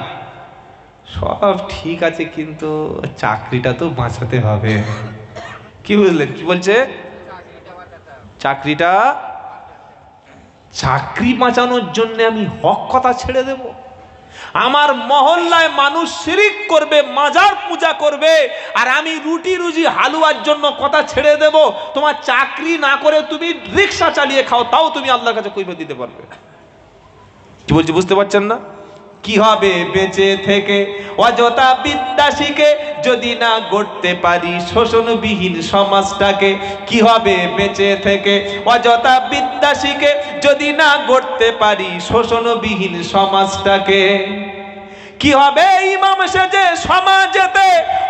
সব ঠিক আছে কিন্তু চাকরিটা তো বাঁচাতে হবে। কি বুঝলেন কি বলছে? চাকরি বাঁচানোর জন্য আমি হক কথা ছেড়ে দেব? আমার মহল্লায় মানুষ শিরিক করবে, মাজার পূজা করবে, আর আমি রুটি রুজি হালুয়ার জন্য কথা ছেড়ে দেব? তোমার চাকরি না করে তুমি রিক্সা চালিয়ে খাও, তাও তুমি আল্লাহর কাছে কৈফিয়ত দিতে পারবে। কি বলছি বুঝতে পারছেন না? কি হবে বেঁচে থেকে অযথা বিদ্যা শিখে যদি না গড়তে পারি শোষণবিহীন সমাজটাকে? কি হবে বেঁচে থেকে অযথা বিদ্যা শিখে যদি না গড়তে পারি শোষণবিহীন সমাজটাকে? কি হবে ইমাম সেজে সমাজেতে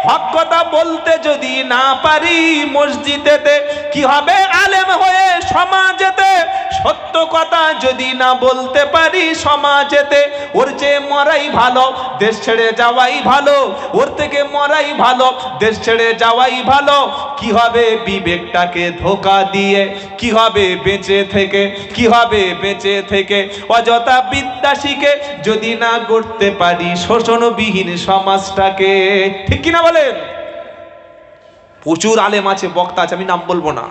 হক কথা বলতে যদি না পারি মসজিদেতে? কি হবে আলেম হয়ে সমাজেতে সত্য কথা যদি না বলতে পারি সমাজেতে? ওর চেয়ে মরাই ভালো, দেশ ছেড়ে যাওয়াই ভালো, ওর থেকে মরাই ভালো, দেশ ছেড়ে যাওয়াই ভালো। কি হবে বিবেকটাকে ধোকা দিয়ে? কি হবে বেঁচে থেকে? কি হবে বেঁচে থেকে অযথা বিদ্যা শিখে যদি না গড়তে পারি শোষণবিহীন সমাজটাকে? ঠিক কিনা বলেন? প্রচুর আলেম আছে, বক্তা আছে, আমি নাম বলবো না,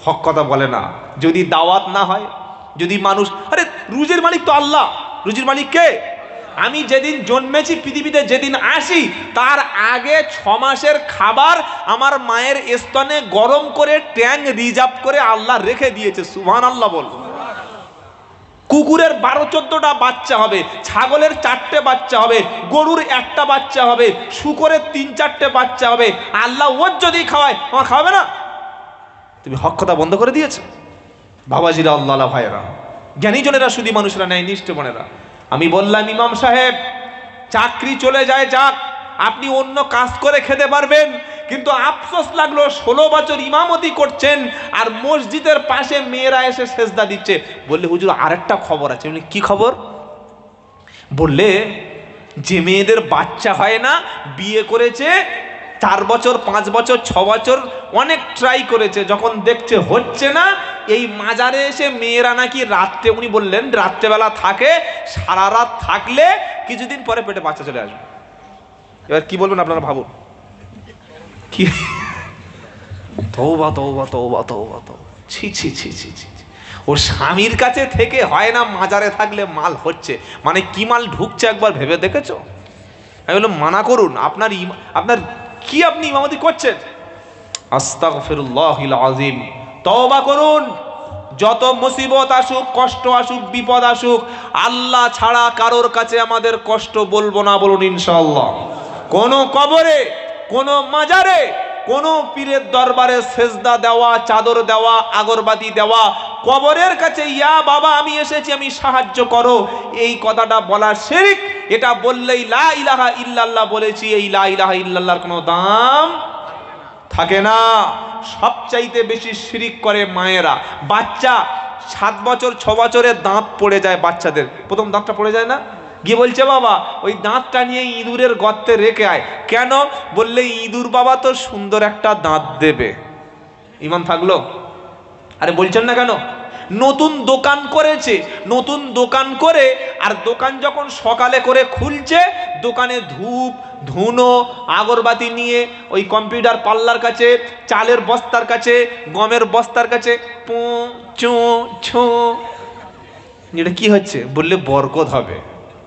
হক কথা বলে না। যদি দাওয়াত না হয়, যদি মানুষ, আরে রুজির মালিক তো আল্লাহ, রুজির মালিক কে? আমি যেদিন জন্মেছি পৃথিবীতে, যেদিন আসি তার আগে 6 মাসের খাবার আমার মায়ের স্তনে গরম করে ট্যাঙ্ক রিজার্ভ করে আল্লাহ রেখে দিয়েছে। সুবহানাল্লাহ বল। কুকুরের 12-14টা বাচ্চা হবে, ছাগলের 4টে বাচ্চা হবে, গরুর 1টা বাচ্চা হবে, শুকরের 3-4টে বাচ্চা হবে। আল্লাহ ওর যদি খাওয়ায়, আমার খাওয়াবে না? তুমি হক কথা বন্ধ করে দিয়েছো। বাবাজিরা, আল্লাহ ভাইয়েরা, জ্ঞানীজনেরা, শুধু মানুষরা নেয়, নিষ্ঠ বোনেরা, আমি বললাম ইমাম সাহেব চাকরি চলে যায় যাক, আপনি অন্য কাজ করে খেতে পারবেন, কিন্তু আফসোস লাগলো 16 বছর ইমামতি করছেন আর মসজিদের পাশে মেয়েরা এসে সেজদা দিচ্ছে। বললে হুজুর আরেকটা খবর আছে। বললে কি খবর? বললে যে মেয়েদের বাচ্চা হয় না, বিয়ে করেছে 4 বছর 5 বছর 6 বছর অনেক ট্রাই করেছে, যখন দেখছে হচ্ছে না, এই মাজারে এসে মেয়েরা নাকি রাত্রে, উনি বললেন রাত্রেবেলা থাকে, সারা রাত থাকলে কিছুদিন পরে পেটে বাচ্চা চলে আসবে। এবার কি বলবেন আপনারা ভাবুন। কি তওবা তওবা তওবা তওবা তওবা, ছি ছি ছি ছি ছি। ওর স্বামীর কাছে থেকে হয় না, মাজারে থাকলে মাল হচ্ছে, মানে কি মাল ঢুকছে একবার ভেবে দেখেছো? আমি বললাম মানা করুন, আপনার কি আপনি ইমামতি করছেন? আস্তাগফিরুল্লাহিল আযীম, তওবা করুন। যত মুসিবত আসুক, কষ্ট আসুক, বিপদ আসুক, আল্লাহ ছাড়া কারোর কাছে আমাদের কষ্ট বলবো না, বলুন ইনশাআল্লাহ। কোনো কবরে, কোনো মাজারে, কোনো পীরের দরবারে সেজদা দেওয়া, চাদর দেওয়া, আগরবাতি দেওয়া, কবরের কাছে ইয়া বাবা আমি এসেছি, আমি সাহায্য করো, এই কথাটা বলা শিরক। এটা বললেই লা ইলাহা ইল্লাল্লাহ বলেছি, এই লা ইলাহা ইল্লাল্লাহর কোনো দাম থাকে না। সবচাইতে বেশি শিরিক করে মায়েরা। বাচ্চা 7 বছর 6 বছরের দাঁত পড়ে যায় বাচ্চাদের, প্রথম দাঁতটা পড়ে যায় না, গিয়ে বলছে বাবা ওই দাঁতটা নিয়ে ইঁদুরের গর্তে রেখে আয়। কেন? বললে ইঁদুর বাবা তো সুন্দর একটা দাঁত দেবে। ইমান থাকলো? আরে বলছেন না কেন? নতুন দোকান করেছে, নতুন দোকান করে, আর দোকান যখন সকালে করে খুলছে, দোকানে ধূপ ধুনো আগরবাতি নিয়ে ওই কম্পিউটার পাল্লার কাছে, চালের বস্তার কাছে, গমের বস্তার কাছে পো চো ছো। এটা কি হচ্ছে? বললে বরকত হবে।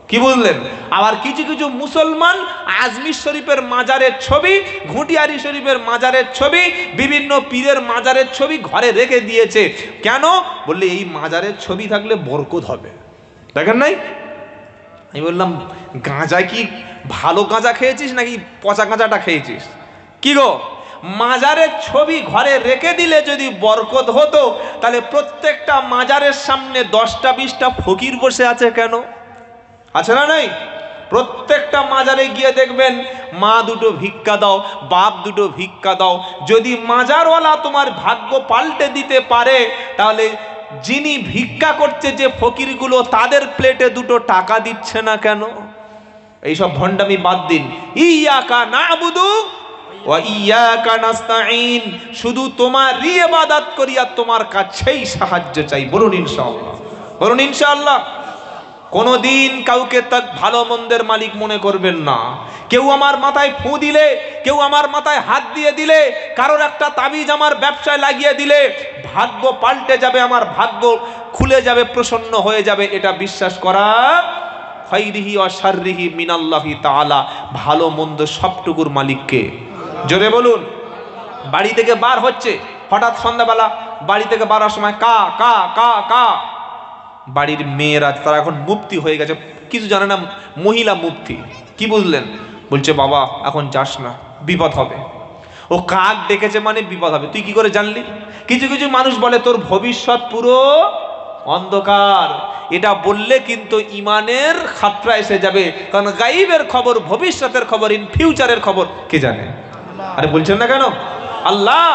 কি বুঝলেন? আবার কিছু কিছু মুসলমান আজমির শরীফের মাজারের ছবি, ঘুটিয়ারি শরীফের মাজারের ছবি, বিভিন্ন পীরের মাজারের ছবি ঘরে রেখে দিয়েছে। কেন? বললে এই মাজারের ছবি থাকলে বরকত হবে। দেখেন নাই? আমি বললাম গাঁজা কি ভালো গাঁজা খেয়েছিস নাকি পচা গাঁজাটা খেয়েছিস? কি গো, মাজারের ছবি ঘরে রেখে দিলে যদি বরকত হতো, তাহলে প্রত্যেকটা মাজারের সামনে 10টা 20টা ফকির বসে আছে কেন? আছে না নাই? প্রত্যেকটা মাজারে গিয়ে দেখবেন মা দুটো ভিক্ষা দাও, বাপ দুটো ভিক্ষা দাও। যদি মাজারওয়ালা তোমার ভাগ্য পাল্টে দিতে পারে, তাহলে যিনি ভিক্ষা করছে যে ফকিরগুলো, তাদের প্লেটে দুটো টাকা দিচ্ছে না কেন? এইসব ভণ্ডামি বাদ দিন। ইয়াকা নাবুদু ওয়া ইয়াকা নাস্তাঈন, শুধু তোমারই ইবাদত করি আর তোমার কাছেই সাহায্য চাই। বলুন ইনশাআল্লাহ, বলুন ইনশাআল্লাহ। কোনদিন কাউকে তার ভালো মন্দের মালিক মনে করবেন না। কেউ আমার মাথায় ফু দিলে, কেউ আমার মাথায় হাত দিয়ে দিলে, কারোর একটা তাবিজ আমার ব্যবসায় লাগিয়ে দিলে ভাগ্য পাল্টে যাবে, আমার ভাগ্য খুলে যাবে, প্রসন্ন হয়ে যাবে, এটা বিশ্বাস করা। খাইরিহি ওয়া শাররিহি মিনাল্লাহি তাআলা, ভালো মন্দ সবটুকুর মালিককে। জোরে বলুন। বাড়ি থেকে বার হচ্ছে, হঠাৎ সন্ধ্যাবেলা বাড়ি থেকে বাড়ার সময় কা কা কা কা, বাড়ির মেয়েরা, তারা এখন মুফতি হয়ে গেছে, কিছু জানে না, মহিলা মুফতি। কি বুঝলেন? বলছে বাবা এখন যাস না, বিপদ হবে। ও কাক ডেকেছে মানে বিপদ হবে। তুই কি করে জানলি? কিছু কিছু মানুষ বলে তোর ভবিষ্যৎ পুরো অন্ধকার। এটা বললে কিন্তু ইমানের খাতরা এসে যাবে, কারণ গাইবের খবর, ভবিষ্যতের খবর, ইন ফিউচারের খবর কে জানে? আরে বলছেন না কেন? আল্লাহ,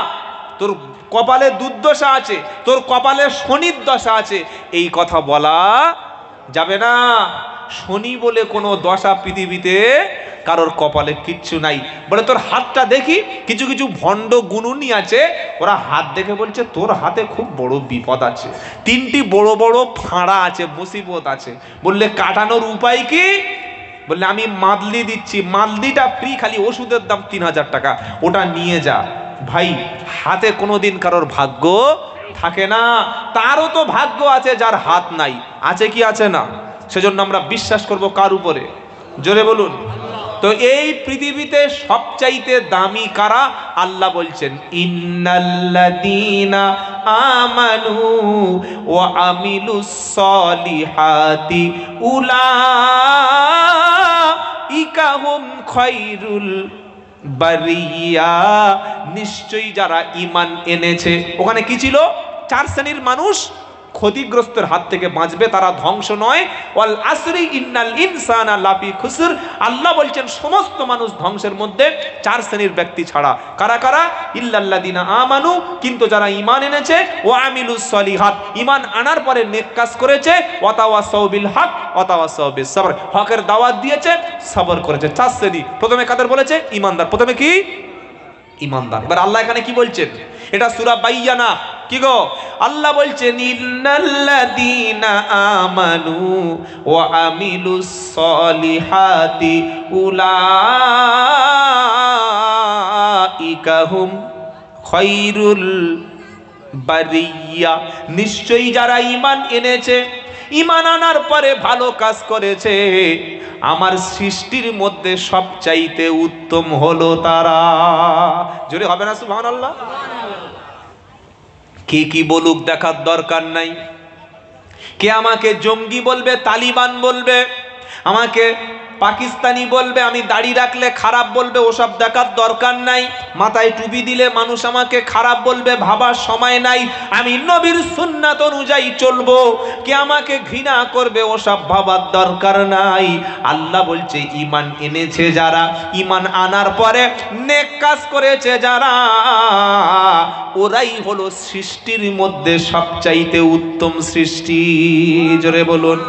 তোর কপালে দুর্দশা আছে, তোর কপালে শনির দশা আছে, এই কথা বলা যাবে না। শনি বলে কোনো দশা পৃথিবীতে কারোর কপালে কিচ্ছু নাই। বলে তোর হাতটা দেখি, কিছু কিছু ভণ্ড গুণুনি আছে, ওরা হাত দেখে বলছে তোর হাতে খুব বড় বিপদ আছে, তিনটি বড় বড় ফাঁড়া আছে, মুসিবত আছে। বললে কাটানোর উপায় কি? বললে আমি মাদলি দিচ্ছি, মাদলিটা ফ্রি, খালি ওষুধের দাম 3000 টাকা, ওটা নিয়ে যা। ভাই, হাতে কোনোদিন কারোর ভাগ্য থাকে না। তারও তো ভাগ্য আছে যার হাত নাই, আছে কি আছে না? সেজন্য আমরা বিশ্বাস করব কার উপরে? জোরে বলুন। তো এই পৃথিবীতে সবচাইতে দামি কারা? আল্লাহ বলছেন ইন্নাল্লাযীনা আমানু ওয়া আমিলুস সলিহাতি উলাইকা হুম খায়রুল বারিয়া, নিশ্চয়ই যারা ঈমান এনেছে। ওখানে কি ছিল? 4 শ্রেণীর মানুষ ক্ষতিগ্রস্তের হাত থেকে বাঁচবে, তারা ধ্বংস নয়। ওয়াল আসরি ইন্নাল ইনসানা লাফি খুসর, আল্লাহ বলছেন সমস্ত মানুষ ধ্বংসের মধ্যে, 4 শ্রেণীর ব্যক্তি ছাড়া। কারা কারা? ইল্লাল্লাযিনা আমানু, কিন্তু যারা ঈমান এনেছে, ওয়া আমিলুস সলিহাত, ঈমান আনার পরে নেক কাজ করেছে, ওয়া তাওয়াসাউ বিল হক ওয়া তাওয়াসাউ বিস সবর, হকের দাওয়াত দিয়েছে, সবর করেছে। 4 শ্রেণী। প্রথমে কাদের বলেছে? ঈমানদার। প্রথমে কি? ঈমানদার। এবার আল্লাহ এখানে কি বলছেন? এটা সূরা বাইয়ানা। কি গো? আল্লাহ বলছেন ইন্নাল্লাযীনা আমানু ওয়া আমিলুস সলিহাতি উলাইকা হুম খায়রুল বারিয়া, নিশ্চয়ই যারা ঈমান এনেছে, ঈমান আনার পরে ভালো কাজ করেছে, আমার সৃষ্টির মধ্যে সবচাইতে উত্তম হলো তারা। জোরে হবে না সুবহানাল্লাহ? কে কি বলুক দেখার দরকার নাই। কে আমাকে জঙ্গি বলবে, তালিবান বলবে, আমাকে পাকিস্তানি বলবে, আমি দাড়ি রাখলে খারাপ বলবে, ওসব দেখার দরকার নাই। মাথায় টুপি দিলে মানুষ আমাকে খারাপ বলবে, ভাবার সময় নাই। আমি নবীর সুন্নাত অনুযায়ী চলবো, কে আমাকে ঘৃণা করবে, ওসব ভাবার দরকার নাই। আল্লাহ বলছে ঈমান এনেছে যারা, ঈমান আনার পরে নেক কাজ করেছে যারা, ওরাই হলো সৃষ্টির মধ্যে সবচাইতে উত্তম সৃষ্টি। জোরে বলুন।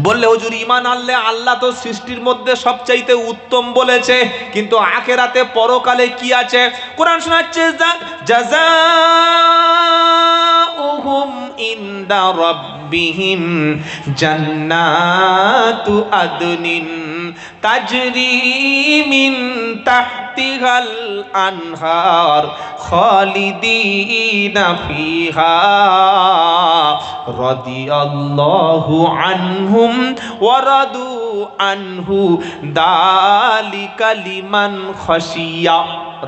বললে হুজুর ঈমান আনলে আল্লাহ তো সৃষ্টির মধ্যে সবচাইতে উত্তম বলেছে, কিন্তু আখিরাতে পরকালে কি আছে? কোরআন শোনাচ্ছে জাযাউহুম ইনদা রাব্বিহিম জান্নাতু আদনিন তাজরি মিন তাহতিহাল আনহার খালিদিনা ফিহা রাদিয়াল্লাহু আনহুম ওয়া রাদু আনহু যালিকা লিমান খাশিয়া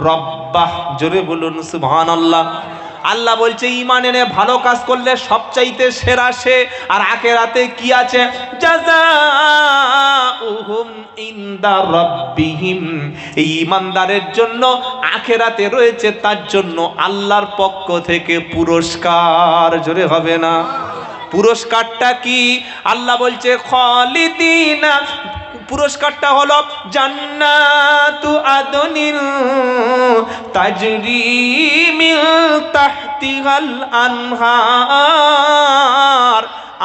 রাব্বাহ। জোরে বলুন সুবহানাল্লাহ। আল্লাহ বলছে ঈমান এনে ভালো কাজ করলে সবচাইতে সেরা সে। আর আখিরাতে কি আছে? জাযাউহুম ইনদা রাব্বিহিম, এই ঈমানদারের জন্য আখিরাতে রয়েছে তার জন্য আল্লাহর পক্ষ থেকে পুরস্কার। জোরে হবে না? পুরস্কারটা কি? আল্লাহ বলছে খালিদিনা, পুরস্কারটা হলো জান্নাতু আদনিন তাজরি মিন তাহতি তাহতিহাল আনহার,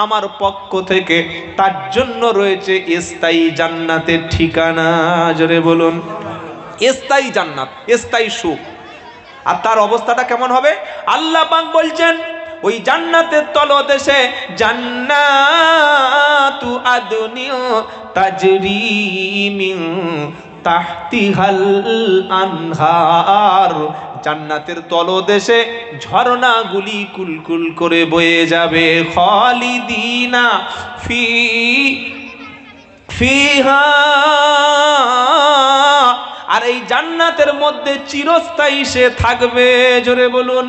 আমার পক্ষ থেকে তার জন্য রয়েছে স্থায়ী জান্নাতের ঠিকানা। জোরে বলুন, স্থায়ী জান্নাত, স্থায়ী সুখ। আর তার অবস্থাটা কেমন হবে? আল্লাহ পাক বলছেন ওই জান্নাতের তলদেশে জান্নাতু আদনিন তাজরি মিন তাহতিহাল আনহার, জান্নাতের তলদেশে ঝর্ণাগুলি কুলকুল করে বয়ে যাবে। খালিদিনা ফিহা, আর এই জান্নাতের মধ্যে চিরস্থায়ী সে থাকবে। জোরে বলুন,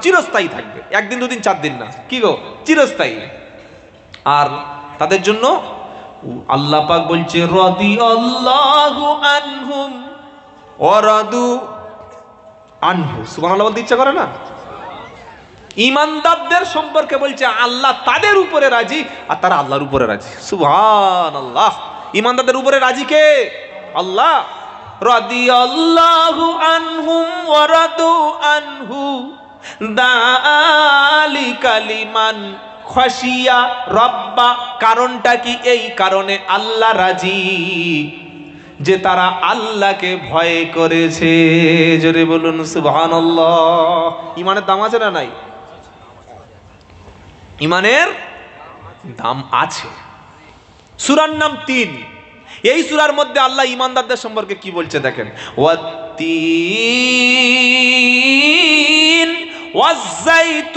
চিরস্থায়ী থাকবে, একদিন দুদিন চার দিন না, কি গো, চিরস্থায়ী। আর তাদের জন্য আল্লাহ পাক বলছে রাদিয়াল্লাহু আনহুম ওয়া রাদু আনহু। সুবহানাল্লাহ বলতে ইচ্ছা করে না? ঈমানদারদের সম্পর্কে বলছে আল্লাহ তাদের উপরে রাজি আর তারা আল্লাহর উপরে রাজি। সুবহানাল্লাহ। ঈমানদারদের উপরে রাজি কে? আল্লাহ। রাদিয়াল্লাহু আনহুম ওয়া রাদু আনহু যালিকা লিমান খাশিয়া রাব্বা। কারণটা কি? এই কারণে আল্লাহ রাজি যে তারা আল্লাহকে ভয় করেছে। জোরে বলুন সুবহানাল্লাহ। ঈমানের দাম আছে না নাই? ঈমানের দাম আছে। সূরার নাম ৩। এই সূরার মধ্যে আল্লাহ ঈমানদারদের সম্পর্কে কি বলছে দেখেন, ওয়াত্তিন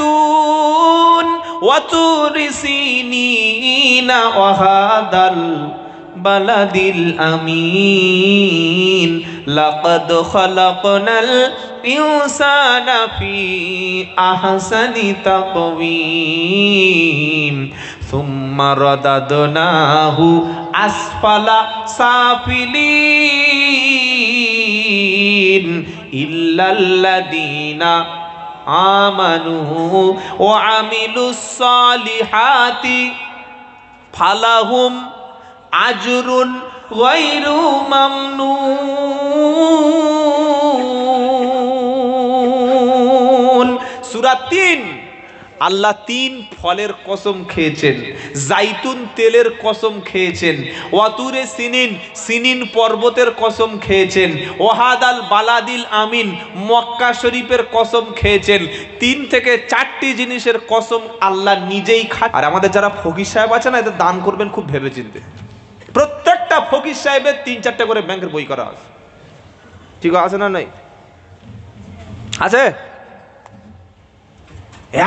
ওয়াজ্জাইতুন ওয়া তুরি সিনিনা ওয়া হাদাল বালাদিল আমিন লাকাদ খালাকনাল ইনসানা ফি আহসানি তাকওয়িম সুম্মা রাদাদনাহু আসফালা সাফিলিন ইল্লাল্লাযীনা আমানু ওয়া আমিলুস সালিহাতি ফালাহুম আজরুন গায়রু মামনুন। সূরা ৩। আল্লাহ ৩ ফলের কসম খেয়েছেন, জাইতুন তেলের কসম খেয়েছেন, ওয়াতুরে সিনিন, সিনিন পর্বতের কসম খেয়েছেন, ওয়াহাদাল বালাদিল আমিন, মক্কা শরীফের কসম খেয়েছেন। ৩ থেকে ৪টি জিনিসের কসম আল্লাহ নিজেই খান। আর আমাদের যারা ফকির সাহেব আছে না, এদের দান করবেন খুব ভেবেচিন্তে। প্রত্যেকটা ফকির সাহেবের ৩-৪টা করে ব্যাংকের বই করা আছে, ঠিক আছে না? নাই আছে।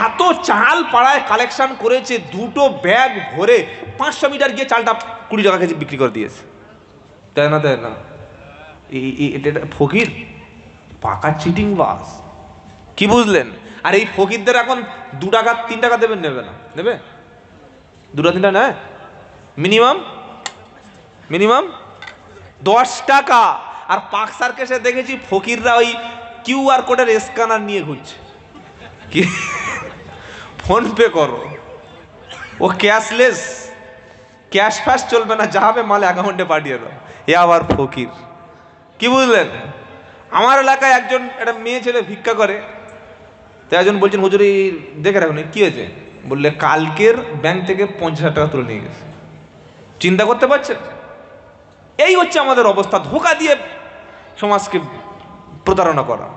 এত চাল পাড়ায় কালেকশন করেছে, 2টো ব্যাগ ভরে 500 মিটার গিয়ে চালটা 20 টাকা কেজি বিক্রি করে দিয়েছে। তাই না? তাই না? এটা ফকির, পাকা চিটিং বাস। কি বুঝলেন? আর এই ফকিরদের এখন 2 টাকা 3 টাকা দেবেন, নেবে না? নেবে 2 টা 3 টা নেয় মিনিমাম 10 টাকা। আর পাক সার্কেসে দেখেছি ফকিররা ওই QR কোডের স্ক্যানার নিয়ে ঘুরছে। কি ফোন পে করো, ও ক্যাশলেস, ক্যাশ ফ্যাশ চলবে না, যা হবে মাল অ্যাকাউন্টে পাঠিয়ে দাও। এ আবার ফকির। কি বুঝলেন? আমার এলাকায় একজন একটা মেয়ে ছেলে ভিক্ষা করে, তো একজন বলছেন হুজুর এই দেখে রাখুন কি হয়েছে। বললে কালকের ব্যাংক থেকে 50,000 টাকা তুলে নিয়ে গেছে। চিন্তা করতে পারছেন? এই হচ্ছে আমাদের অবস্থা, ধোঁকা দিয়ে সমাজকে প্রতারণা করা।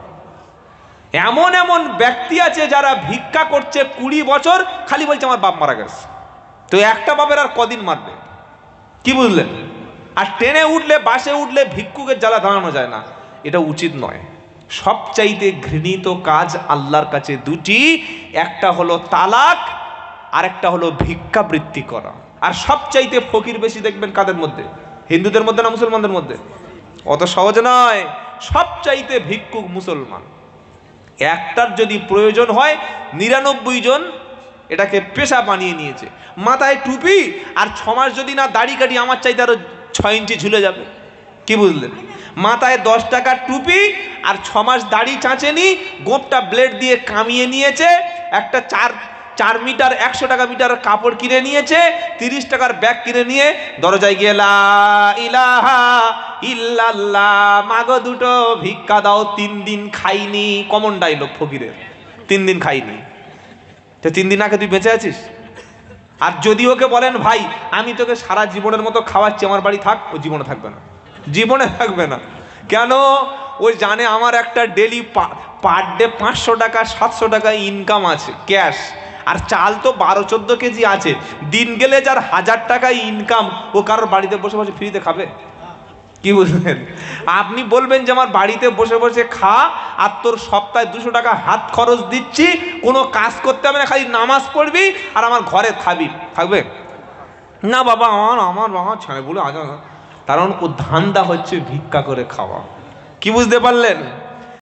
এমন এমন ব্যক্তি আছে যারা ভিক্ষা করছে 20 বছর, খালি বলছে আমার বাপ মারা গেছে। তো একটা বাপের আর কদিন মারবে? কি বুঝলেন? আর ট্রেনে উঠলে, বাসে উঠলে ভিক্ষুকের জ্বালা দাঁড়ানো যায় না, এটা উচিত নয়। সবচাইতে ঘৃণিত কাজ আল্লাহর কাছে 2টি, একটা হলো তালাক, আর একটা হলো ভিক্ষাবৃত্তি করা। আর সবচাইতে ফকির বেশি দেখবেন কাদের মধ্যে? হিন্দুদের মধ্যে না মুসলমানদের মধ্যে? অত সহজ নয়। সবচাইতে ভিক্ষুক মুসলমান। একটার যদি প্রয়োজন হয় 99 জন এটাকে পেশা বানিয়ে নিয়েছে। মাথায় টুপি আর 6 মাস যদি না দাড়ি কাটি, আমার চাইতে আরো 6 ইঞ্চি ঝুলে যাবে। কি বুঝলেন? মাথায় 10 টাকার টুপি আর 6 মাস দাড়ি চাঁচেনি, গোপটা ব্লেড দিয়ে কামিয়ে নিয়েছে, একটা 4 মিটার 100 টাকা মিটার কাপড় কিনে নিয়েছে, 30 টাকার ব্যাগ কিনে নিয়ে দরজায় গিয়ে লা ইলাহা ইল্লাল্লাহ, মাগো 2টো ভিক্ষা দাও, 3 দিন খাইনি। কমন ডায়লগ ফকিরের। 3 দিন খাইনি, তো 3 দিন আগে তুই বেঁচে আছিস? আর যদি ওকে বলেন ভাই আমি তোকে সারা জীবনের মতো খাওয়াচ্ছি, আমার বাড়ি থাক, ও জীবনে থাকবে না, জীবনে থাকবে না। কেন? ওই জানে আমার একটা ডেলি পার ডে 500 টাকা 700 টাকা ইনকাম আছে ক্যাশ, আর চাল তো 12-14 কেজি আছে। দিন গেলে যার 1000 টাকা ইনকাম, ও কারোর বাড়িতে বসে বসে ফ্রিতে খাবে? কি বুঝলেন? আপনি বলবেন যে আমার বাড়িতে বসে বসে খা, আর তোর সপ্তাহে 200 টাকা হাত খরচ দিচ্ছি, কোনো কাজ করতে হবে না, খালি নামাজ পড়বি আর আমার ঘরে খাবি, থাকবে না? বাবা আমার বাবা ছাড়ে বলে আজ, কারণ ও ধান্দা হচ্ছে ভিক্ষা করে খাওয়া। কি বুঝতে পারলেন?